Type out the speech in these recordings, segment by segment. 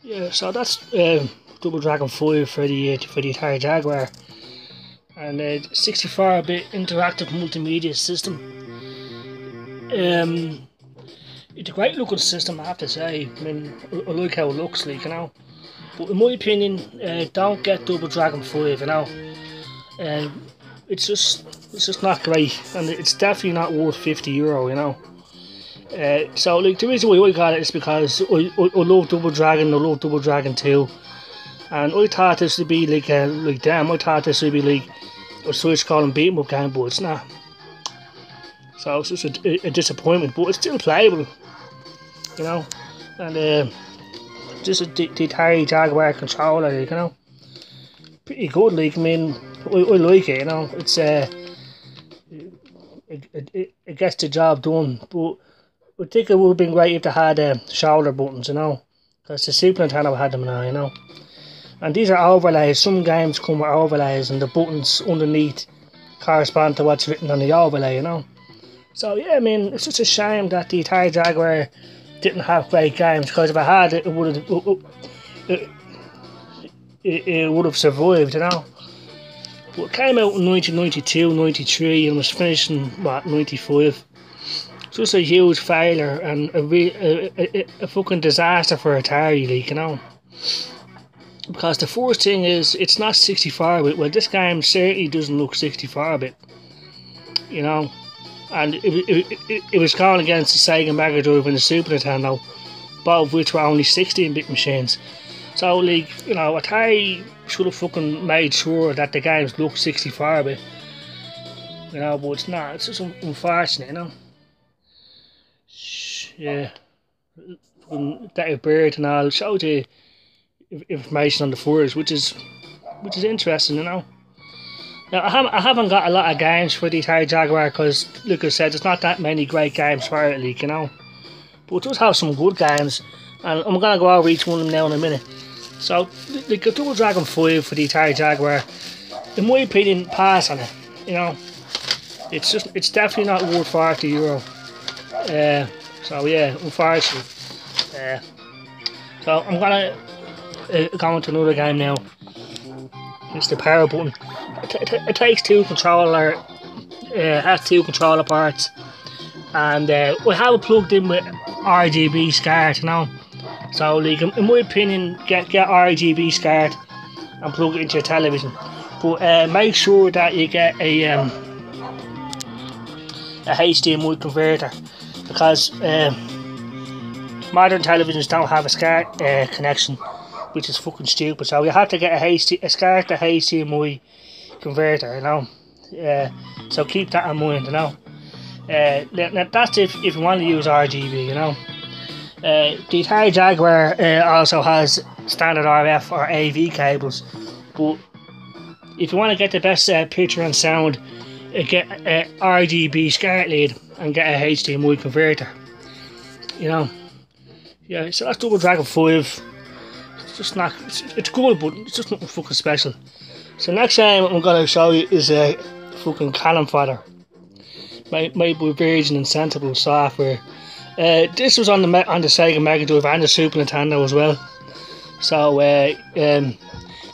Yeah, so that's Double Dragon 5 for the Atari Jaguar, and 64-bit interactive multimedia system. It's a great looking system, I have to say. I mean, I like how it looks, like, you know. But in my opinion, don't get Double Dragon 5, you know. It's just not great, and it's definitely not worth €50, you know. So like the reason why I got it is because I love Double Dragon, I love Double Dragon 2, and I thought this would be like them. I thought this would be like a Switch calling beat 'em up game, but it's not. So it's just a disappointment, but it's still playable, you know. And just the Atari Jaguar controller, like, you know, pretty good. Like, I mean, I like it, you know. It's it gets the job done, but I think it would have been great if they had shoulder buttons, you know, because the Super Nintendo had them now, you know. And these are overlays. Some games come with overlays, and the buttons underneath correspond to what's written on the overlay, you know. So yeah, I mean, it's just a shame that the Atari Jaguar didn't have great games, because if it had, it would have survived, you know. But it came out in 1992, 93, and was finished in what, 95. Just a huge failure and a fucking disaster for Atari, like, you know. Because the first thing is, it's not 64-bit. Well, this game certainly doesn't look 64-bit, you know. And it was going against the Sega Mega Drive and the Super Nintendo, both of which were only 16-bit machines. So, like, you know, Atari should have fucking made sure that the games look 64-bit, you know, but it's not. It's just unfortunate, you know. Yeah, that bird and all showed you information on the furs, which is interesting, you know. Now I haven't got a lot of games for the Atari Jaguar because, like I said, there's not that many great games for it, like, you know. But it does have some good games, and I'm gonna go over each one of them now in a minute. So, like, the Double Dragon 5 for the Atari Jaguar, in my opinion, pass on it. You know, it's definitely not worth €40. So yeah, unfortunately. So I'm gonna go into another game now. It's the power button. It takes has two controller parts, and we have it plugged in with RGB SCART, you know. So, like, in my opinion, get RGB SCART and plug it into your television. But make sure that you get a HDMI converter, because modern televisions don't have a SCART connection, which is fucking stupid. So you have to get a SCART to HDMI converter, you know. So keep that in mind, you know. That's if you want to use RGB, you know. The Atari Jaguar also has standard RF or AV cables, but if you want to get the best picture and sound, get a RGB SCART lead and get a HDMI converter, you know. Yeah, so that's Double Dragon 5. It's just not, it's good, but it's just nothing fucking special. So next time I'm going to show you is a fucking cannon fodder made by Virgin and Sensible Software. This was on the Sega Mega Drive and the Super Nintendo as well. So the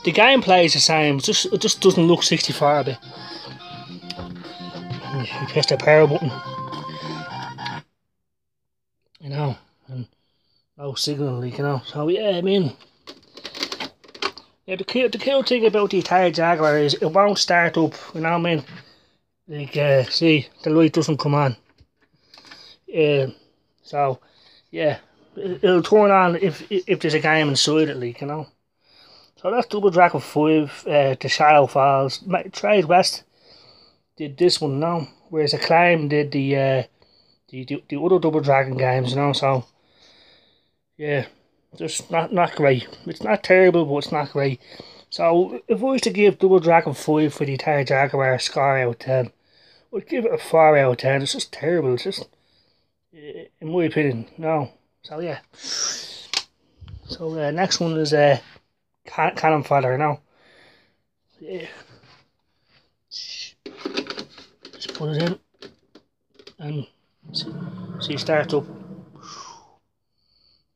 gameplay is the same. It just doesn't look 64-bit. You press the power button, you know, and no signal, like, you know. So yeah, I mean, yeah, the cool thing about the Atari Jaguar is it won't start up, you know what I mean? Like, see, the light doesn't come on. So yeah, it'll turn on if there's a game inside it, like, you know. So that's Double Dragon 5. The Shadow Falls. Trade West did this one now, whereas Acclaim did the other Double Dragon games, you know. So yeah, just not great. It's not terrible, but it's not great. So if I was to give Double Dragon 5 for the Atari Jaguar a score out of 10, I'd give it a 4 out of 10. It's just terrible. It's just, in my opinion, no. So yeah. So next one is cannon fodder, you know. Yeah. Just put it in and see it starts up.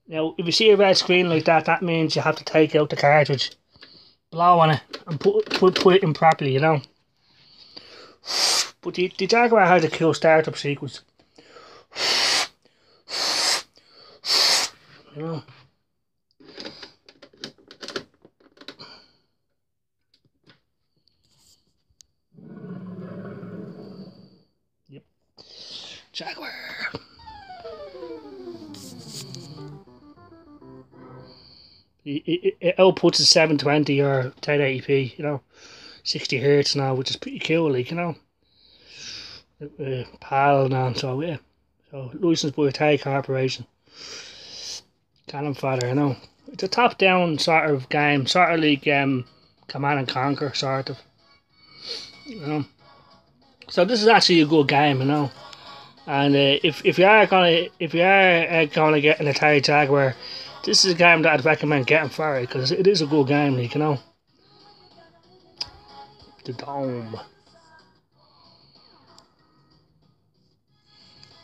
Now, if you see a red screen like that, that means you have to take out the cartridge, blow on it, and put it in properly, you know. But the Jaguar has a cool startup sequence, you know. Yep. Jaguar. It outputs at 720 or 1080p, you know, 60 hertz now, which is pretty cool, like, you know. PAL and so, yeah. So, licensed by Atari Corporation. Cannon fodder, you know. It's a top-down sort of game, sort of like Command and Conquer, sort of, you know. So this is actually a good game, you know. And if you are gonna get an Atari Jaguar, this is a game that I'd recommend getting for it, because it is a good game, like, you know. The Dome.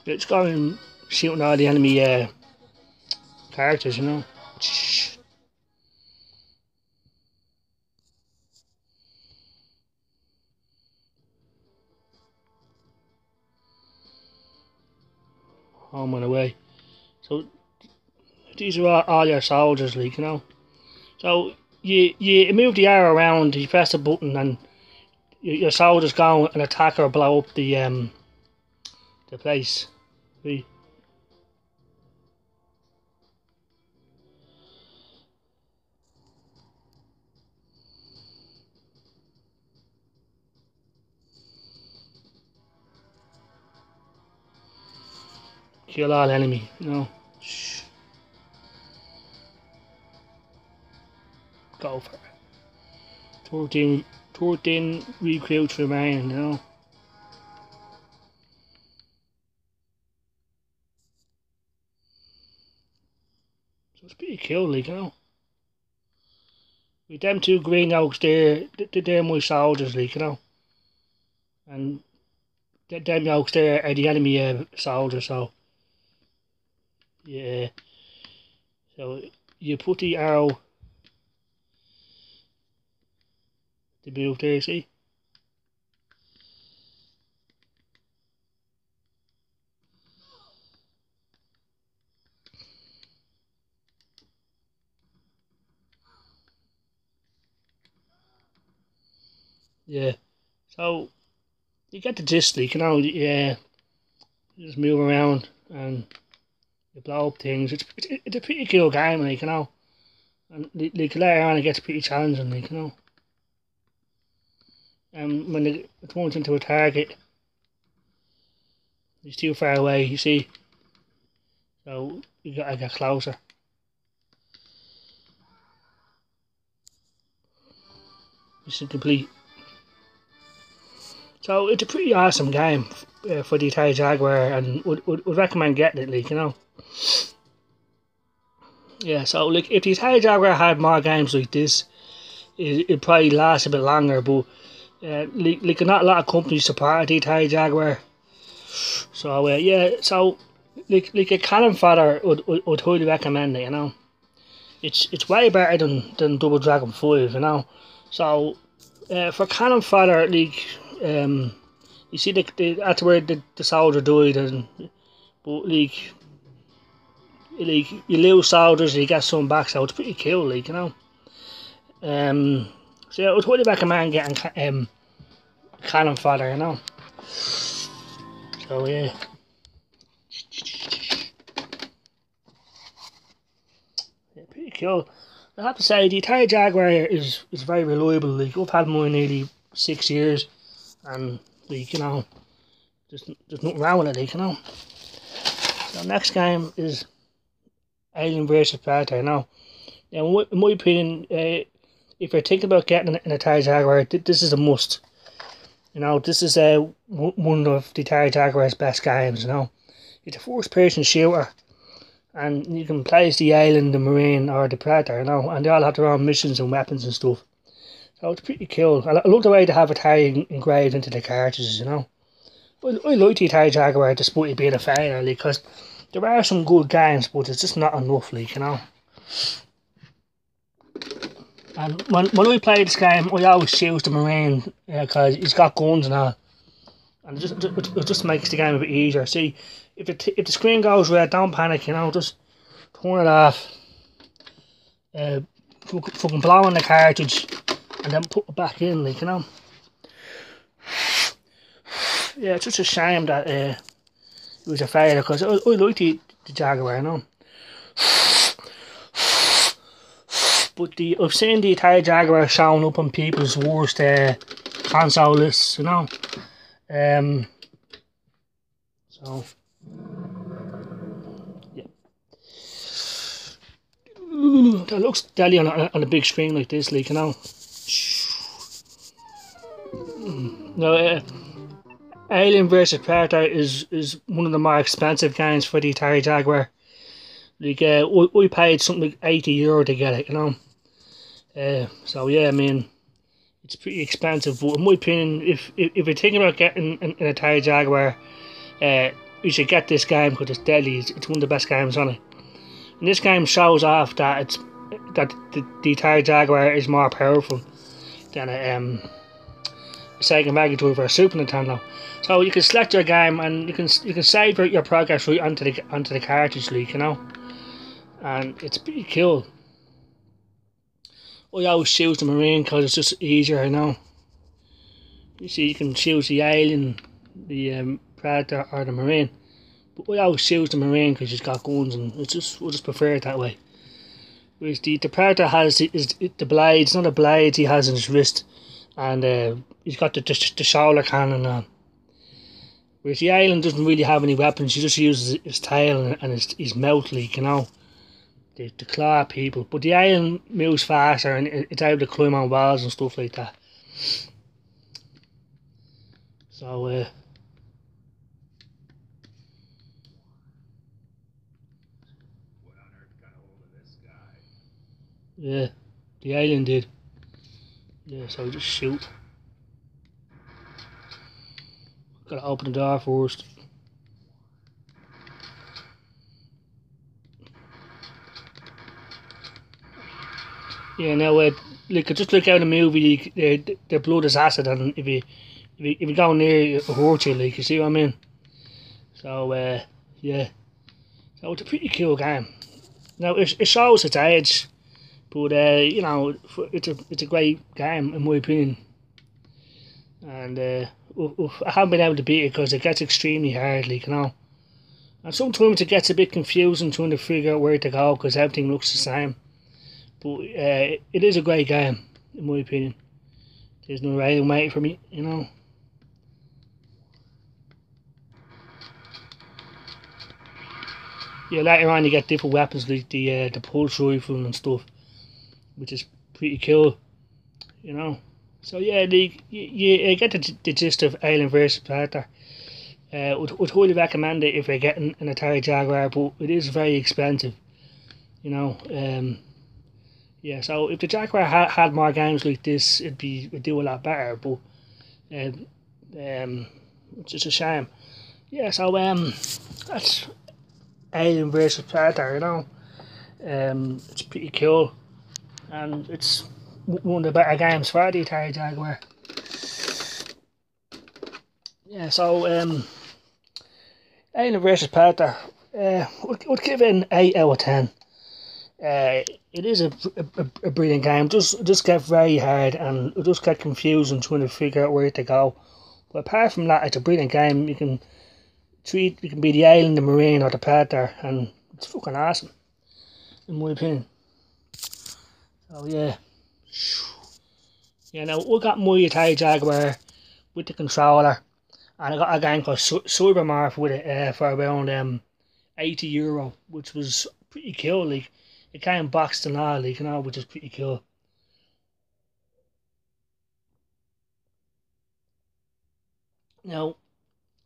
It's going shooting all the enemy characters, you know. Home and away. So these are all your soldiers, like, you know. So you move the arrow around, you press the button, and your soldiers go and attack or blow up the place. See? Kill all enemy, you know. Shh. Go for it. 13 recruits remain, you know. So it's pretty cool, like, you know. With them two green oaks there, they're my soldiers, like, you know. And them oaks there are the enemy soldiers, so. Yeah. So you put the arrow to move there, see? Yeah. So you get the gist, like, you know. Yeah. You just move around and you blow up things. It's a pretty cool game, like, you know. And like later on, it gets pretty challenging, like, you know. And when it runs into a target, it's too far away, you see. So you gotta get closer. Mission complete. So it's a pretty awesome game for the Atari Jaguar, and would recommend getting it, like, you know. Yeah, so like if the Atari Jaguar had more games like this, it'd probably last a bit longer. But like not a lot of companies support the Atari Jaguar. So yeah, so like a cannon fodder would highly recommend it, you know. It's way better than Double Dragon 5, you know. So for cannon fodder, like you see that's where the soldier died, and but like you lose soldiers and you get some back, so it's pretty cool, like, you know. So yeah, I would highly recommend getting cannon fodder, you know. So yeah. Yeah, pretty cool. I have to say the Atari Jaguar is very reliable. Like, I've had mine nearly 6 years, and like, you know, there's nothing wrong with it, like, you know. So next game is Alien vs Predator, you know. Now, in my opinion, if you're thinking about getting an Atari Jaguar, this is a must. You know, this is one of the Atari Jaguar's best games, you know. It's a first-person shooter, and you can play as the alien, the marine, or the predator, you know, and they all have their own missions and weapons and stuff. So it's pretty cool. I love the way they have Atari engraved into the cartridges, you know. I like the Atari Jaguar despite it being a failure, because there are some good games, but it's just not enough, like, you know. And when I play this game, I always choose the Marine because he's got guns and all, and it just makes the game a bit easier. See, if the screen goes red, don't panic, you know, just turn it off, fucking blow on the cartridge, and then put it back in, like, you know. Yeah, it's just a shame that it was a failure, because I like the Jaguar, you know. But I've seen the Atari Jaguar showing up on people's worst console lists, you know. So yeah, that looks deadly on a big screen like this, like, you know. No, Alien vs Predator is one of the more expensive games for the Atari Jaguar. Like, we paid something like €80 to get it, you know. So yeah, I mean, it's pretty expensive. But in my opinion, if you're thinking about getting an Atari Jaguar, you should get this game because it's deadly. It's one of the best games on it. And this game shows off that the Atari Jaguar is more powerful than a Sega Mega Drive or a Super Nintendo. So you can select your game and you can save your progress right onto the cartridge, like, you know. And it's pretty cool. I always choose the Marine because it's just easier, you know. You see, you can choose the Alien, the Predator, or the Marine. But I always choose the Marine because he's got guns, and I just prefer it that way. Whereas the Predator has the blades, not the blades he has in his wrist, and he's got the shoulder cannon on. Whereas the Alien doesn't really have any weapons, he just uses his tail and his mouth, like, you know. To claw people, but the Alien moves faster and it's able to climb on walls and stuff like that. So yeah, the Alien did. Yeah, so just shoot. Gotta open the door first. Yeah, now like, just like out of the movie, the blood is acid, and if you go near it, it'll hurt you, like, you see what I mean? So yeah, so it's a pretty cool game. Now it shows its age, but you know, it's a great game in my opinion. And I haven't been able to beat it because it gets extremely hard, like, you know. And sometimes it gets a bit confusing trying to figure out where to go because everything looks the same. But it is a great game, in my opinion. There's no rating mate for me, you know. Yeah, later on you get different weapons like the pulse rifle and stuff, which is pretty cool, you know. So yeah, you get the gist of Alien vs Predator. Would highly recommend it if you're getting an Atari Jaguar, but it is very expensive, you know. Yeah, so if the Jaguar had more games like this, it'd do a lot better. But it's just a shame. Yeah, so that's Alien vs Predator. You know, it's pretty cool, and it's one of the better games for the Atari Jaguar. Yeah, so Alien vs Predator, would give it an 8 out of 10. It is a brilliant game. Just get very hard and it just get confusing trying to figure out where to go. But apart from that, it's a brilliant game. You can be the Alien, the Marine, or the Predator, and it's fucking awesome, in my opinion. So yeah, yeah. Now I got my Atari Jaguar with the controller, and I got a game called Cybermorph with it for around €80, which was pretty cool. Like, it came boxed and all, like, you know, which is pretty cool. Now,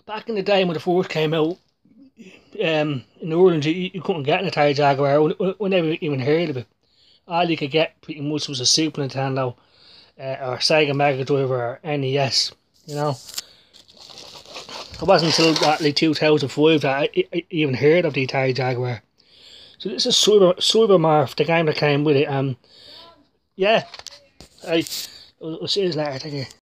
back in the day when it first came out, in Ireland you couldn't get an Atari Jaguar. We never even heard of it. All you could get pretty much was a Super Nintendo, or Sega Mega Drive, or NES, you know. It wasn't until what, like 2005 that I even heard of the Atari Jaguar. So this is Cybermorph, the game that came with it. Yeah, I'll see you later. Thank you.